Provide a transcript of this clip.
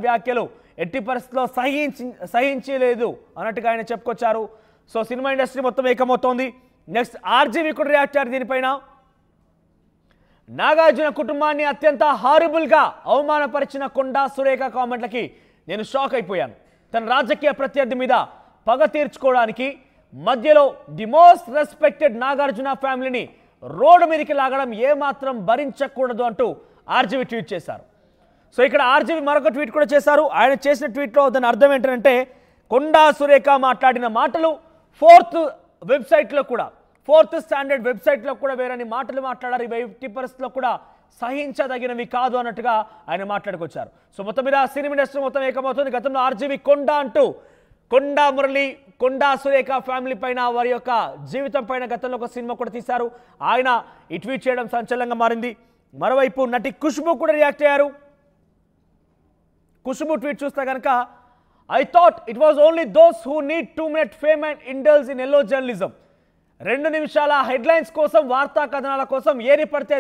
వ్యాఖ్యలు ఎట్టి పరిస్థితుల్లో సహించలేదు అన్నట్టుగా ఆయన చెప్పుకొచ్చారు. సో సినిమా ఇండస్ట్రీ మొత్తం ఏకమవుతోంది. నెక్స్ట్ ఆర్జీవి కూడా రియాక్ట్ అయ్యారు దీనిపైన. నాగార్జున కుటుంబాన్ని అత్యంత హారబుల్గా అవమానపరిచిన కొండా సురేఖ కామెంట్లకి నేను షాక్ అయిపోయాను. తన రాజకీయ ప్రత్యర్థి మీద పగ తీర్చుకోవడానికి మధ్యలో ది మోస్ట్ రెస్పెక్టెడ్ నాగార్జున ఫ్యామిలీని రోడ్డు మీదకి లాగడం ఏమాత్రం భరించకూడదు అంటూ ఆర్జీవి ట్వీట్ చేశారు. సో ఇక్కడ ఆర్జీవి మరొక ట్వీట్ కూడా చేశారు. ఆయన చేసిన ట్వీట్లో దాని అర్థం ఏంటంటే కొండా సురేఖ మాట్లాడిన మాటలు ఫోర్త్ స్టాండర్డ్ వెబ్సైట్లో కూడా వేరని మాటలు మాట్లాడారు. ఇవి ఎట్టి పరిస్థితుల్లో కూడా సహించదగినవి కాదు అన్నట్టుగా ఆయన మాట్లాడుకొచ్చారు. సో మొత్తం మీద సినిమా ఇండస్ట్రీ మొత్తం ఏకమవుతుంది. గతంలో ఆర్జీవి కొండా అంటూ కొండా మురళి, కొండా సురేఖ ఫ్యామిలీ పైన, వారి యొక్క జీవితం పైన గతంలో ఒక సినిమా కూడా తీశారు. ఆయన ఈ ట్వీట్ చేయడం సంచలనంగా మారింది. మరోవైపు నటి ఖుష్బూ కూడా రియాక్ట్ అయ్యారు. ఖుష్బూ ట్వీట్ చూస్తే కనుక I thought it was only those who need 2 minute fame and indulge in yellow journalism. 2 నిమిషాల హెడ్లైన్స్ కోసం, వార్తా కథనాల కోసం ఏరి పడితే